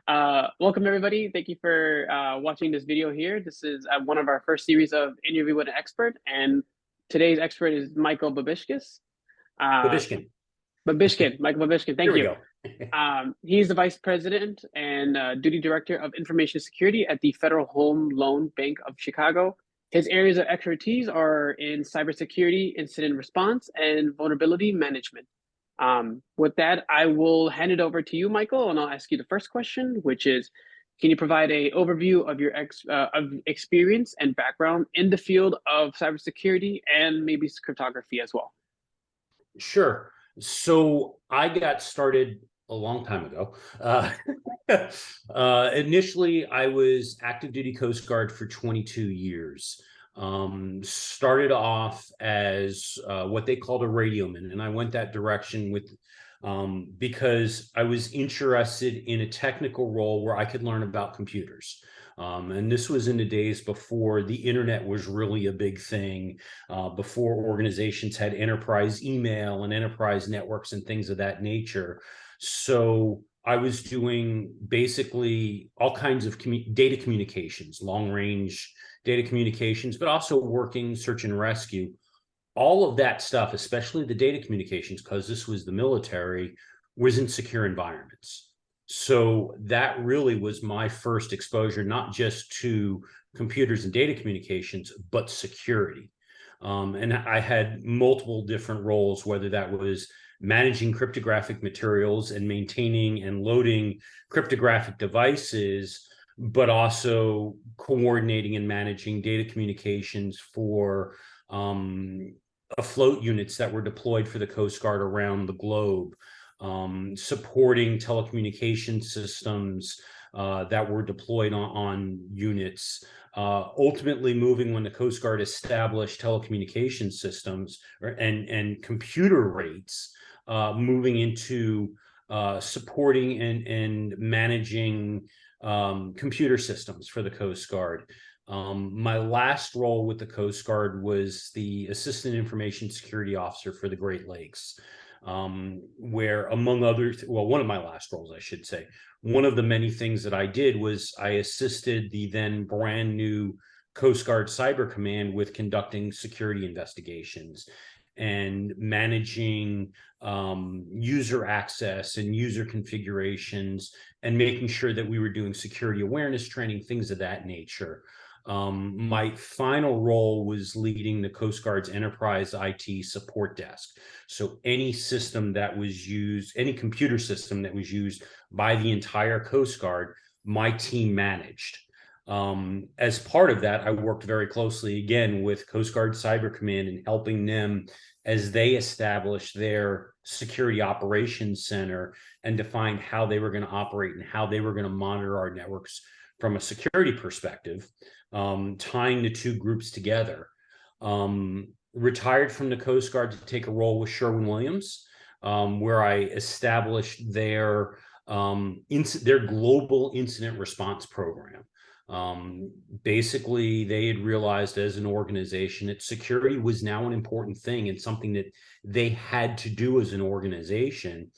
Welcome everybody. Thank you for watching this video here. This is one of our first series of Interview with an Expert, and today's expert is Michael Babischkis. Uh, Babischkin. Michael Babischkin, Here thank we you. go. He's the Vice President and Duty Director of Information Security at the Federal Home Loan Bank of Chicago. His areas of expertise are in cybersecurity, incident response, and vulnerability management. With that, I will hand it over to you, Michael, and I'll ask you the first question, which is, can you provide an overview of your experience and background in the field of cybersecurity and maybe cryptography as well? Sure. So I got started a long time ago. Initially, I was active duty Coast Guard for 22 years. Started off as what they called a radioman, and I went that direction with because I was interested in a technical role where I could learn about computers. And this was in the days before the internet was really a big thing, before organizations had enterprise email and enterprise networks and things of that nature. So I was doing basically all kinds of data communications, long range data communications, but also working search and rescue. All of that stuff, especially the data communications, because this was the military, was in secure environments. So that really was my first exposure, not just to computers and data communications, but security. And I had multiple different roles, whether that was managing cryptographic materials and maintaining and loading cryptographic devices, but also coordinating and managing data communications for afloat units that were deployed for the Coast Guard around the globe, supporting telecommunication systems that were deployed on units, ultimately moving when the Coast Guard established telecommunication systems and computer rates, moving into supporting and managing computer systems for the Coast Guard. My last role with the Coast Guard was the Assistant Information Security Officer for the Great Lakes, where, among others, well, one of my last roles, I should say, one of the many things that I did was I assisted the then brand new Coast Guard Cyber Command with conducting security investigations and managing user access and user configurations and making sure that we were doing security awareness training, things of that nature. My final role was leading the Coast Guard's enterprise IT support desk. So any system that was used, any computer system that was used by the entire Coast Guard, my team managed. As part of that, I worked very closely again with Coast Guard Cyber Command and helping them as they established their security operations center and defined how they were going to operate and how they were going to monitor our networks from a security perspective, tying the two groups together. Retired from the Coast Guard to take a role with Sherwin-Williams, where I established their global incident response program. Basically, they had realized as an organization that security was now an important thing and something that they had to do as an organization.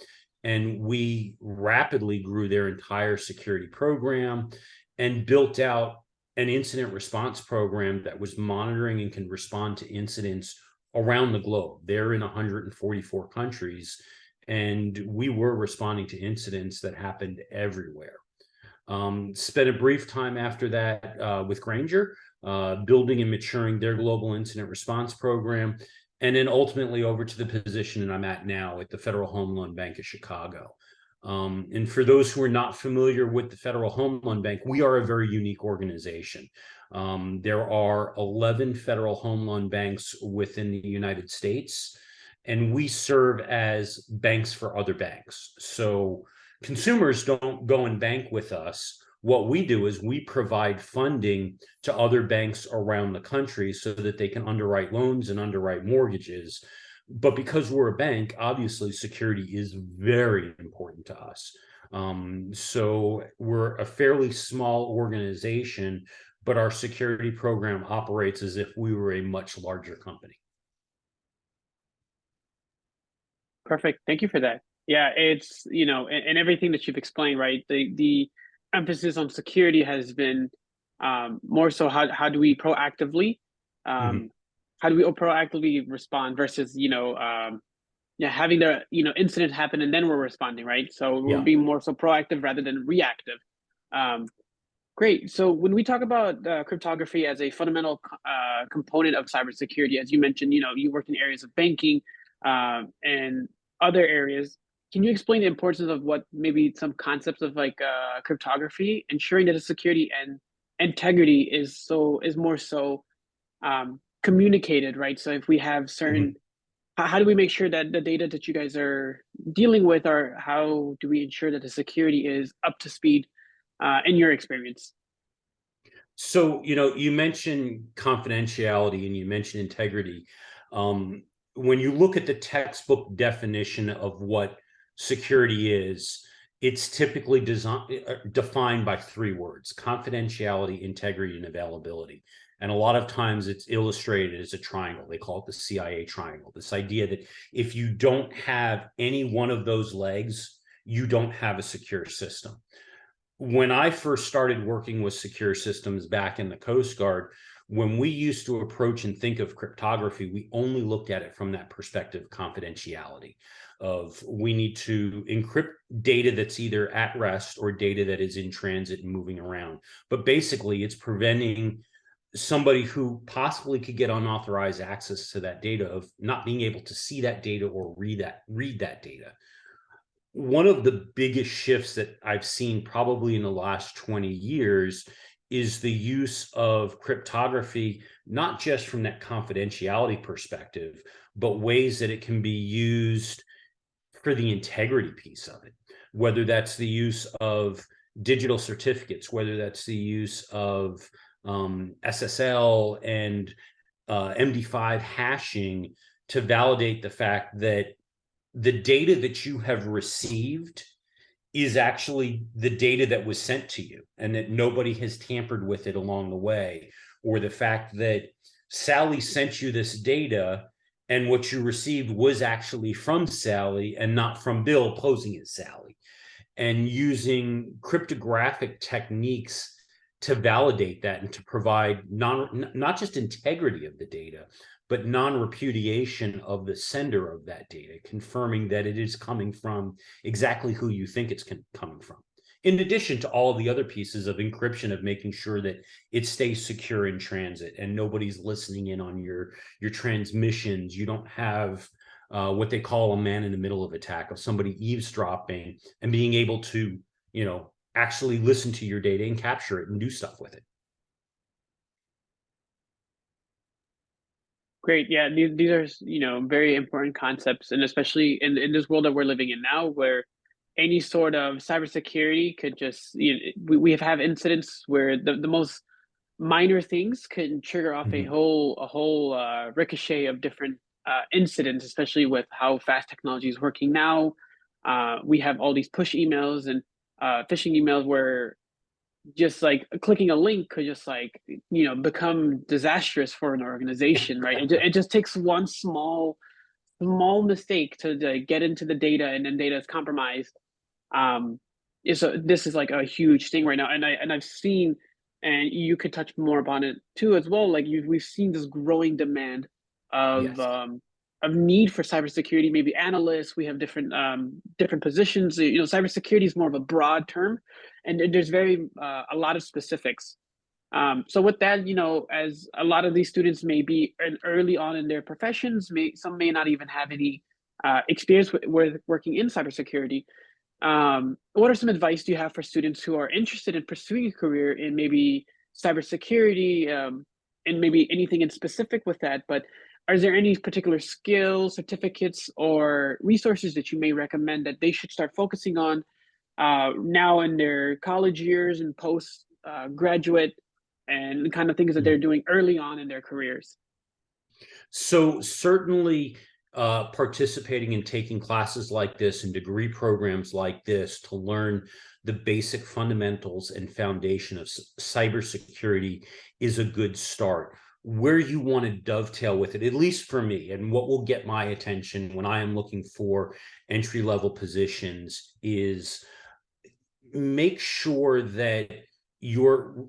And we rapidly grew their entire security program and built out an incident response program that was monitoring and can respond to incidents around the globe. They're in 144 countries, and we were responding to incidents that happened everywhere. Spent a brief time after that with Grainger, building and maturing their global incident response program, and then ultimately over to the position that I'm at now at the Federal Home Loan Bank of Chicago. And for those who are not familiar with the Federal Home Loan Bank, we are a very unique organization. There are 11 federal home loan banks within the United States, and we serve as banks for other banks. So consumers don't go and bank with us. What we do is we provide funding to other banks around the country so that they can underwrite loans and underwrite mortgages. But because we're a bank, obviously security is very important to us. So we're a fairly small organization, but our security program operates as if we were a much larger company. Perfect. Thank you for that. Yeah, it's, and everything that you've explained, right? The emphasis on security has been more so how do we proactively Mhm. respond versus yeah, having the incident happen and then we're responding, right? So we're Yeah. being more so proactive rather than reactive. Um, Great. So when we talk about cryptography as a fundamental component of cybersecurity, as you mentioned, you work in areas of banking and other areas. Can you explain the importance of what maybe some concepts of like cryptography, ensuring that the security and integrity is more so communicated, right? So if we have certain, Mhm. how do we make sure that the data that you guys are dealing with, or how do we ensure that the security is up to speed in your experience? So, you mentioned confidentiality and you mentioned integrity. Um, when you look at the textbook definition of what security is, it's typically defined by three words: confidentiality, integrity, and availability. And a lot of times it's illustrated as a triangle. They call it the CIA triangle. This idea that if you don't have any one of those legs, you don't have a secure system. When I first started working with secure systems back in the Coast Guard, when we used to approach and think of cryptography, we only looked at it from that perspective of confidentiality, of we need to encrypt data that's either at rest or data that is in transit and moving around. But basically, it's preventing somebody who possibly could get unauthorized access to that data of not being able to see that data or read that data. One of the biggest shifts that I've seen probably in the last 20 years is the use of cryptography, not just from that confidentiality perspective, but ways that it can be used for the integrity piece of it, whether that's the use of digital certificates, whether that's the use of SSL and MD5 hashing to validate the fact that the data that you have received is actually the data that was sent to you and that nobody has tampered with it along the way, or the fact that Sally sent you this data and what you received was actually from Sally and not from Bill posing as Sally, and using cryptographic techniques to validate that and to provide not just integrity of the data, but non-repudiation of the sender of that data, confirming that it is coming from exactly who you think it's coming from. In addition to all of the other pieces of encryption, of making sure that it stays secure in transit and nobody's listening in on your transmissions. You don't have what they call a man in the middle of attack, of somebody eavesdropping and being able to, actually listen to your data and capture it and do stuff with it. Great. Yeah, these are, very important concepts, and especially in this world that we're living in now, where any sort of cybersecurity could just, we have incidents where the most minor things can trigger off a Mhm. whole ricochet of different incidents, especially with how fast technology is working now. We have all these push emails and phishing emails where just like clicking a link could just like become disastrous for an organization, right? It just takes one small mistake to get into the data, and then data is compromised. um so this is like a huge thing right now, and I've seen, and you could touch more upon it too as well, like we've seen this growing demand Yes. of need for cybersecurity. Maybe analysts, we have different positions. Cybersecurity is more of a broad term, and there's very a lot of specifics. So with that, as a lot of these students may be early on in their professions, some may not even have any experience with working in cybersecurity. What are some advice do you have for students who are interested in pursuing a career in maybe cybersecurity, and maybe anything in specific with that? But are there any particular skills, certificates, or resources that you may recommend that they should start focusing on now in their college years and post graduate, and the kind of things that they're doing early on in their careers? So certainly participating in taking classes like this and degree programs like this to learn the basic fundamentals and foundation of cybersecurity is a good start. Where you want to dovetail with it, at least for me, and what will get my attention when I am looking for entry level positions, is make sure that you're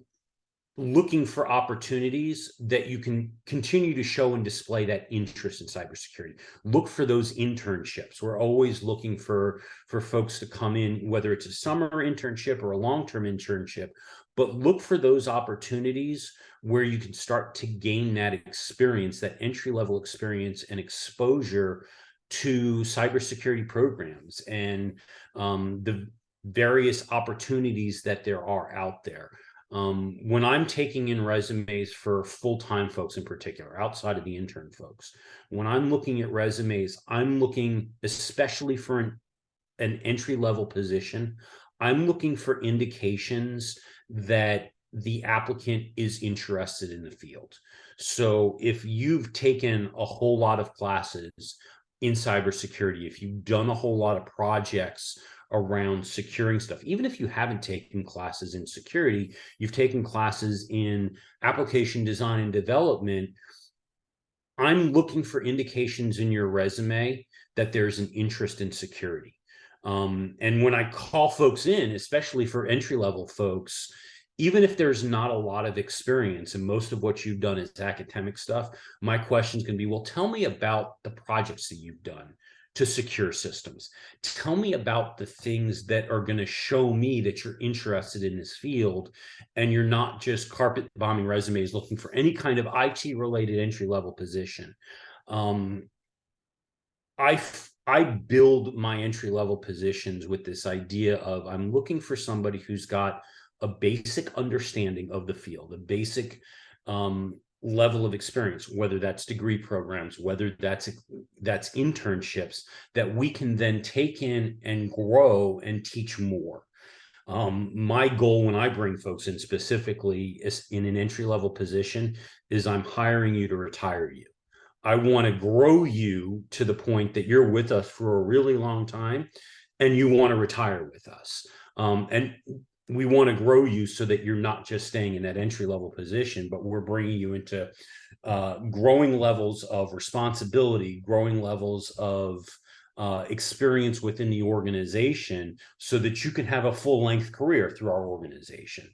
looking for opportunities that you can continue to show and display that interest in cybersecurity. Look for those internships. We're always looking for folks to come in, whether it's a summer internship or a long-term internship, but look for those opportunities where you can start to gain that experience, that entry-level experience and exposure to cybersecurity programs and the various opportunities that there are out there. When I'm taking in resumes for full-time folks in particular, outside of the intern folks, when I'm looking at resumes, I'm looking, especially for an entry-level position, I'm looking for indications that the applicant is interested in the field. So if you've taken a whole lot of classes in cybersecurity, if you've done a whole lot of projects around securing stuff, even if you haven't taken classes in security, you've taken classes in application design and development, I'm looking for indications in your resume that there's an interest in security. And when I call folks in, especially for entry-level folks, even if there's not a lot of experience and most of what you've done is academic stuff, my questions can be, well, tell me about the projects that you've done to secure systems. Tell me about the things that are going to show me that you're interested in this field and you're not just carpet bombing resumes looking for any kind of IT related entry level position. I build my entry level positions with this idea of I'm looking for somebody who's got a basic understanding of the field, a basic level of experience, whether that's degree programs, whether that's internships that we can then take in and grow and teach more. My goal when I bring folks in specifically is in an entry level position is I'm hiring you to retire you. I want to grow you to the point that you're with us for a really long time and you want to retire with us. And we want to grow you so that you're not just staying in that entry level position, but we're bringing you into growing levels of responsibility, growing levels of experience within the organization so that you can have a full length career through our organization.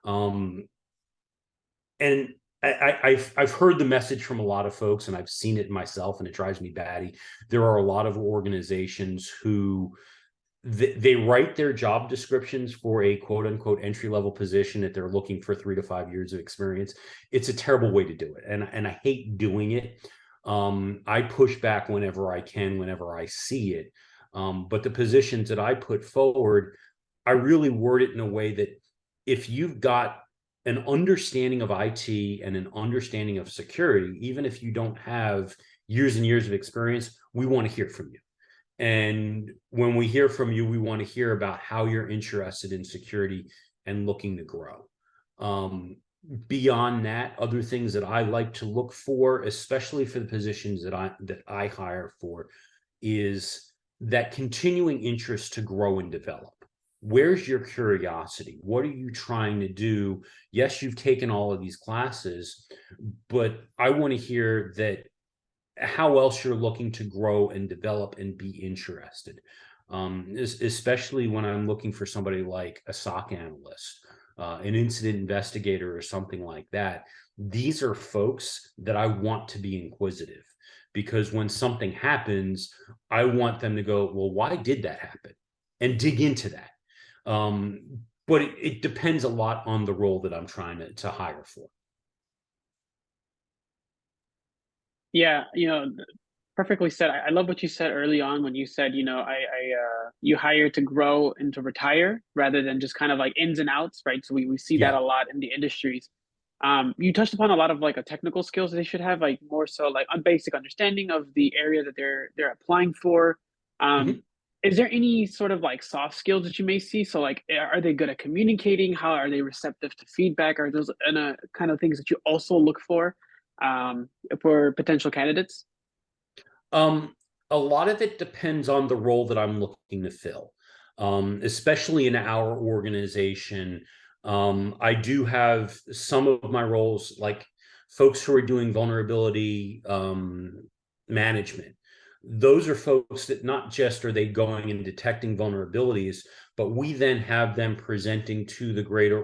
And I've heard the message from a lot of folks, and I've seen it myself, and it drives me batty. There are a lot of organizations who they write their job descriptions for a quote unquote entry level position that they're looking for 3 to 5 years of experience. It's a terrible way to do it, and I hate doing it. I push back whenever I can, whenever I see it. But the positions that I put forward, I really word it in a way that if you've got an understanding of IT and an understanding of security, even if you don't have years and years of experience, we want to hear from you. And when we hear from you, we want to hear about how you're interested in security and looking to grow. Beyond that, other things that I like to look for, especially for the positions that I hire for, is that continuing interest to grow and develop. Where's your curiosity? What are you trying to do? Yes, you've taken all of these classes, but I want to hear that how else you're looking to grow and develop and be interested. Especially when I'm looking for somebody like a SOC analyst, an incident investigator or something like that. These are folks that I want to be inquisitive, because when something happens, I want them to go, well, why did that happen? And dig into that. But it depends a lot on the role that I'm trying to hire for. Yeah, perfectly said. I love what you said early on when you said, you hire to grow and to retire rather than just kind of like ins and outs, right? So we see that Yeah. a lot in the industries. You touched upon a lot of like a technical skills they should have, like more so like a basic understanding of the area that they're applying for. Um, Mhm. is there any sort of like soft skills that you may see? So like, are they good at communicating? How are they receptive to feedback? Are those kind of things that you also look um, for potential candidates? Um, a lot of it depends on the role that I'm looking to fill. Especially in our organization. I do have some of my roles, like folks who are doing vulnerability management. those are folks that not just are they going and detecting vulnerabilities, but we then have them presenting to the greater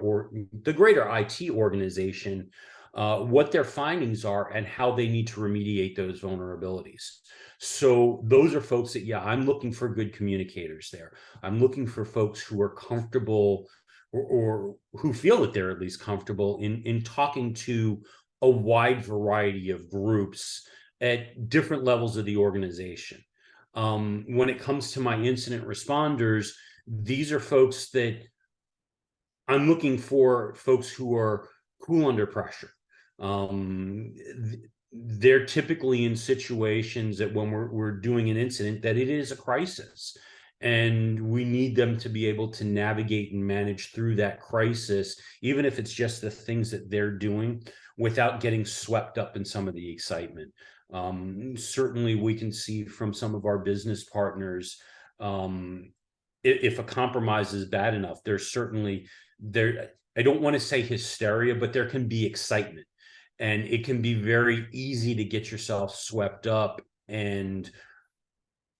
IT organization what their findings are and how they need to remediate those vulnerabilities. So those are folks that, yeah, I'm looking for good communicators there. I'm looking for folks who are comfortable or who feel that they're at least comfortable in talking to a wide variety of groups at different levels of the organization. When it comes to my incident responders, these are folks that I'm looking for folks who are cool under pressure. Um, they're typically in situations that when we're doing an incident, that it is a crisis. And we need them to be able to navigate and manage through that crisis, even if it's just the things that they're doing without getting swept up in some of the excitement. Certainly, we can see from some of our business partners, if a compromise is bad enough, there's certainly there. I don't want to say hysteria, but there can be excitement, and it can be very easy to get yourself swept up, and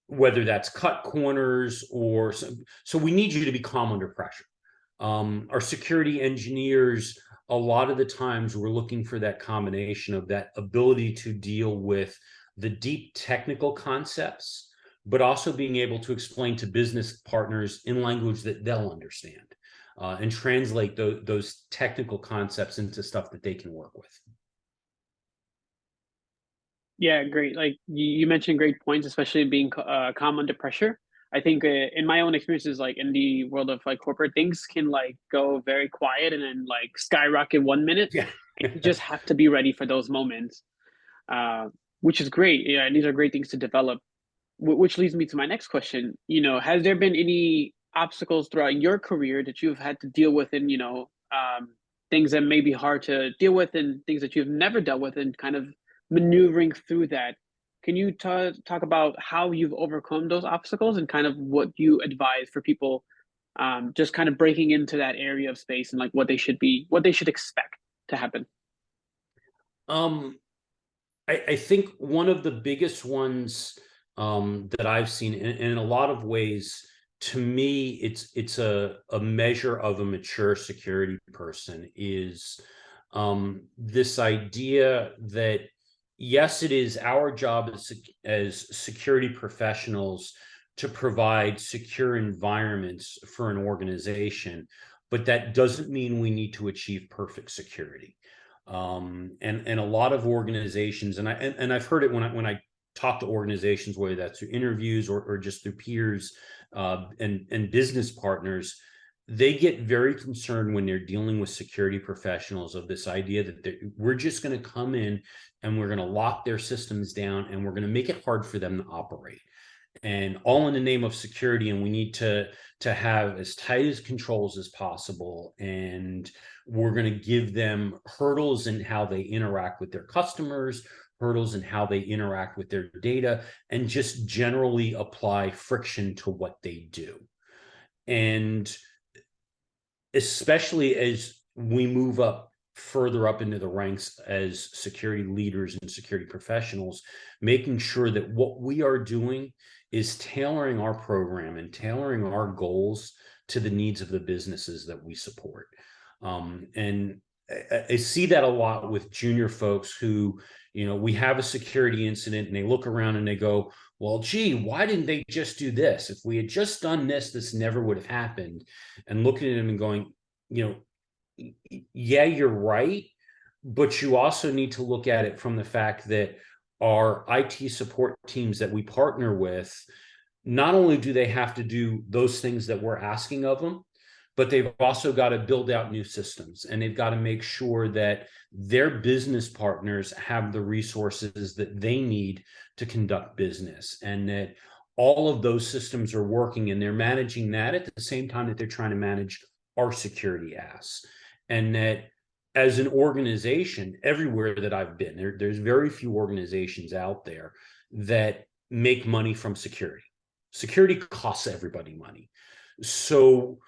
whether that's cut corners or so we need you to be calm under pressure. Our security engineers, a lot of the times we're looking for that combination of that ability to deal with the deep technical concepts, but also being able to explain to business partners in language that they'll understand, and translate those technical concepts into stuff that they can work with. Yeah, great. Like you mentioned great points, especially being calm under pressure. I think in my own experiences, like in the world of like corporate, things can like go very quiet and then like skyrocket 1 minute. Yeah. And you just have to be ready for those moments, uh, which is great. Yeah, and these are great things to develop. Which leads me to my next question. Has there been any obstacles throughout your career that you've had to deal with, and things that may be hard to deal with, and things that you've never dealt with, and kind of maneuvering through that? Can you talk about how you've overcome those obstacles and kind of what you advise for people, just kind of breaking into that area of space and like what they should expect to happen? Um, I think one of the biggest ones that I've seen, in a lot of ways, to me, it's a measure of a mature security person, is this idea that yes, it is our job as security professionals to provide secure environments for an organization, but that doesn't mean we need to achieve perfect security. And a lot of organizations, and I've heard it when I talk to organizations, whether that's through interviews or just through peers, and business partners, they get very concerned when they're dealing with security professionals of this idea that we're just going to come in and we're going to lock their systems down and we're going to make it hard for them to operate, and all in the name of security. And we need to have as tight as controls as possible, and we're going to give them hurdles in how they interact with their customers, hurdles in how they interact with their data, and just generally apply friction to what they do. And especially as we move up further up into the ranks as security leaders and security professionals, making sure that what we are doing is tailoring our program and tailoring our goals to the needs of the businesses that we support. And I see that a lot with junior folks who, we have a security incident and they look around and they go, well, gee, why didn't they just do this? If we had just done this, this never would have happened. And looking at them and going, yeah, you're right. But you also need to look at it from the fact that our IT support teams that we partner with, not only do they have to do those things that we're asking of them, but they've also got to build out new systems, and they've got to make sure that their business partners have the resources that they need to conduct business, and that all of those systems are working, and they're managing that at the same time that they're trying to manage our security asks. And that as an organization, everywhere that I've been, there's very few organizations out there that make money from security. Security costs everybody money. So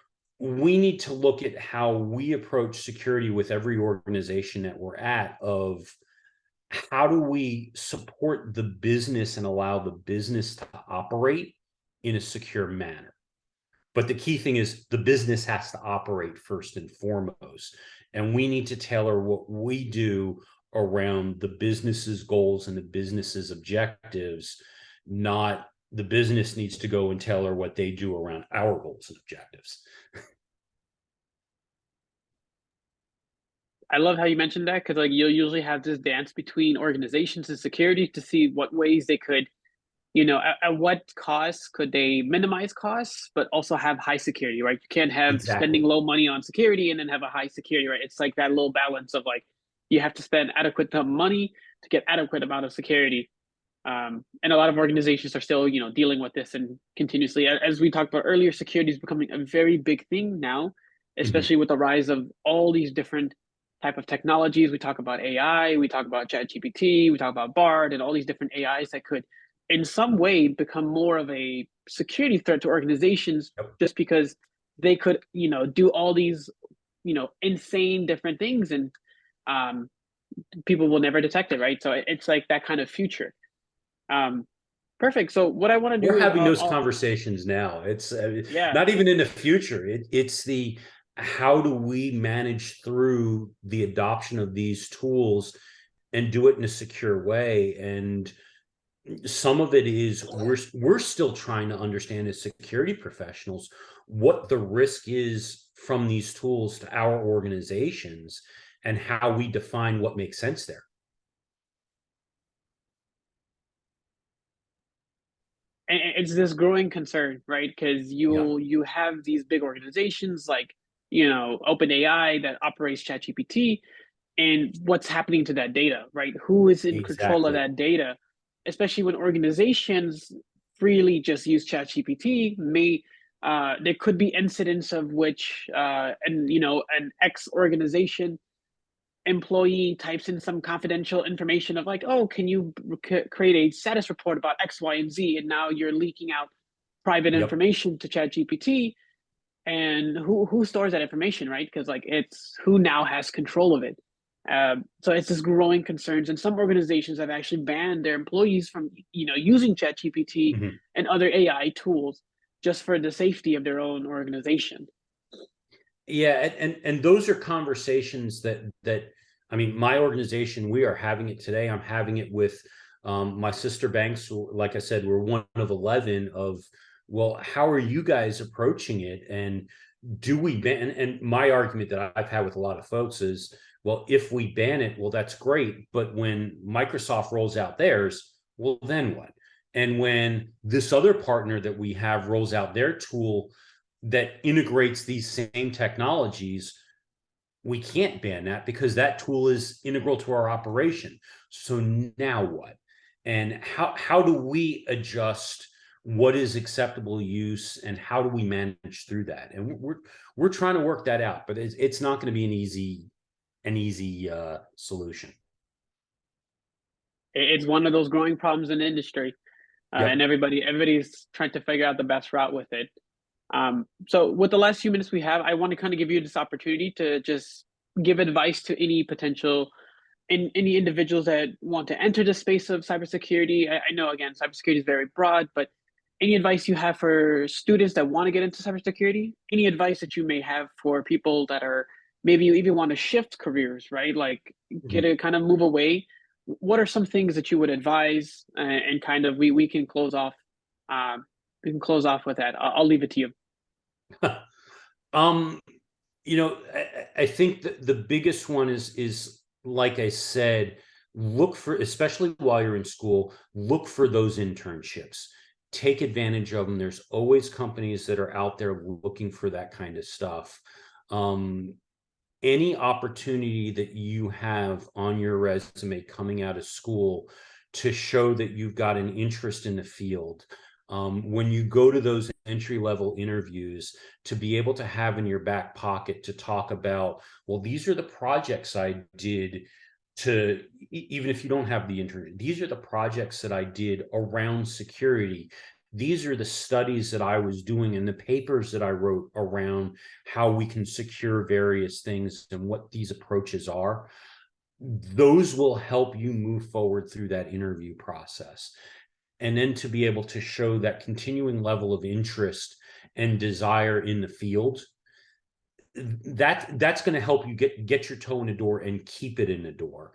we need to look at how we approach security with every organization that we're at, of how do we support the business and allow the business to operate in a secure manner? But the key thing is the business has to operate first and foremost. And we need to tailor what we do around the business's goals and the business's objectives, not the business needs to go and tailor what they do around our goals and objectives. I love how you mentioned that because like you'll usually have this dance between organizations and security to see what ways they could, at what costs could they minimize costs, but also have high security, right? You can't have spending Exactly. low money on security and then have a high security, right? It's like that little balance of like you have to spend adequate money to get adequate amount of security. And a lot of organizations are still, dealing with this and continuously, as we talked about earlier, security is becoming a very big thing now, Mhm. especially with the rise of all these different type of technologies. We talk about AI, we talk about ChatGPT, we talk about Bard, and all these different AIs that could, in some way, become more of a security threat to organizations, Yep. just because they could, do all these, insane different things, and um, people will never detect it, right? So it's like that kind of future. Um, Perfect. So what I want to We're do is, having those conversations now. It's yeah, not even in the future. It's the how do we manage through the adoption of these tools and do it in a secure way. And some of it is we're still trying to understand as security professionals what the risk is from these tools to our organizations and how we define what makes sense there. and it's this growing concern, right? Because Yeah, you have these big organizations like OpenAI that operates ChatGPT, and what's happening to that data, right? Who is in control of exactly. that data? Especially when organizations freely just use ChatGPT, may there could be incidents of which, and an X organization employee types in some confidential information of like, oh, can you create a status report about X, Y, and Z? And now you're leaking out private Yep. information to ChatGPT. And who stores that information, right? Because like it's who now has control of it. So it's this growing concerns, and some organizations have actually banned their employees from using ChatGPT Mhm. and other AI tools just for the safety of their own organization. Yeah, and those are conversations that I mean, my organization, we are having it today. I'm having it with my sister banks. Like I said, we're one of 11 of, well, how are you guys approaching it? And do we ban? And my argument that I've had with a lot of folks is, well, if we ban it, well, that's great. But when Microsoft rolls out theirs, well, then what? And when this other partner that we have rolls out their tool that integrates these same technologies, we can't ban that because that tool is integral to our operation. So now what? And how do we adjust what is acceptable use and how do we manage through that? And we're trying to work that out, but it's not going to be an easy solution. It's one of those growing problems in the industry, and Yep. everybody's trying to figure out the best route with it. So with the last few minutes we have, I want to kind of give you this opportunity to just give advice to any potential any individuals that want to enter the space of cybersecurity. I know again, cybersecurity is very broad, but any advice you have for students that want to get into cybersecurity? Any advice that you may have for people that are maybe you even want to shift careers, right? Like get Mhm. a kind of move away. What are some things that you would advise? And kind of we can close off. Um, we can close off with that. I'll leave it to you. um, I think that the biggest one is like I said, look for, especially while you're in school, look for those internships. Take advantage of them. There's always companies that are out there looking for that kind of stuff. Um, any opportunity that you have on your resume coming out of school to show that you've got an interest in the field. When you go to those entry level interviews, to be able to have in your back pocket to talk about, well, these are the projects I did to, even if you don't have the intern, these are the projects that I did around security. These are the studies that I was doing and the papers that I wrote around how we can secure various things and what these approaches are. those will help you move forward through that interview process. And then to be able to show that continuing level of interest and desire in the field, that's going to help you get your toe in the door and keep it in the door.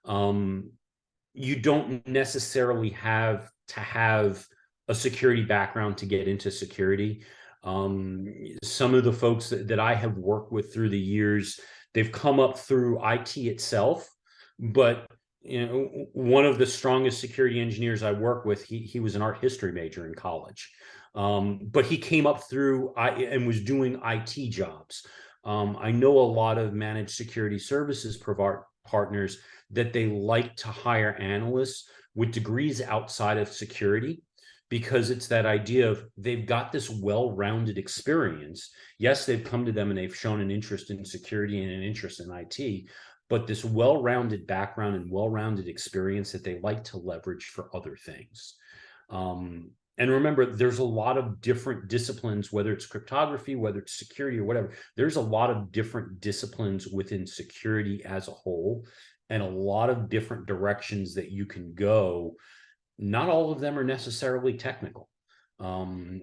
You don't necessarily have to have a security background to get into security. Some of the folks that I have worked with through the years, they've come up through IT itself, but one of the strongest security engineers I work with, he was an art history major in college, but he came up through and was doing IT jobs. I know a lot of managed security services partners that they like to hire analysts with degrees outside of security, because it's that idea of they've got this well-rounded experience. Yes, they've come to them and they've shown an interest in security and an interest in IT, but this well-rounded background and well-rounded experience that they like to leverage for other things. And remember, there's a lot of different disciplines, whether it's cryptography, whether it's security or whatever, there's a lot of different disciplines within security as a whole, and a lot of different directions that you can go. Not all of them are necessarily technical.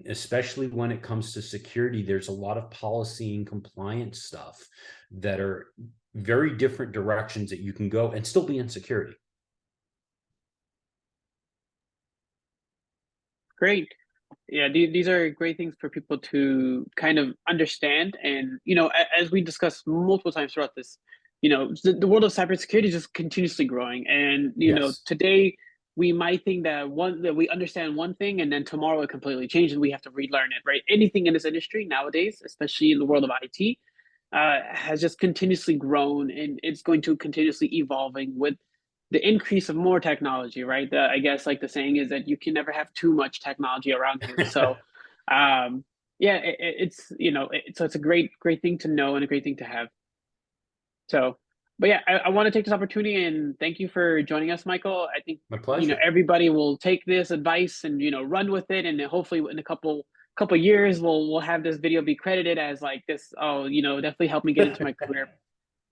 Especially when it comes to security, there's a lot of policy and compliance stuff that are very different directions that you can go and still be in security. Great. Yeah, these are great things for people to kind of understand. And, as we discussed multiple times throughout this, the world of cybersecurity is just continuously growing. And, Yes. today we might think that we understand one thing, and then tomorrow it completely changes and we have to relearn it, right? Anything in this industry nowadays, especially in the world of IT, has just continuously grown, and it's going to continuously evolving with the increase of more technology, right? I guess like the saying is that you can never have too much technology around you. So, yeah, so it's a great thing to know and a great thing to have. So, but yeah, I want to take this opportunity and thank you for joining us, Michael. I think My pleasure. everybody will take this advice and run with it, and then hopefully in a couple years we'll have this video be credited as like this. Oh, definitely helped me get into my career.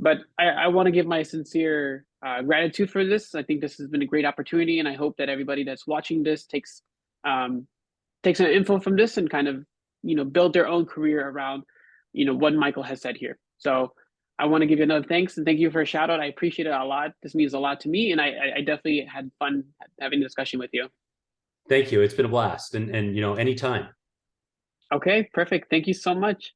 But I want to give my sincere gratitude for this. I think this has been a great opportunity, and I hope that everybody that's watching this takes an info from this and kind of build their own career around what Michael has said here. So I want to give you another thanks and thank you for a shout out. I appreciate it a lot. This means a lot to me, and I definitely had fun having a discussion with you. Thank you. It's been a blast, and anytime. Okay, perfect. Thank you so much.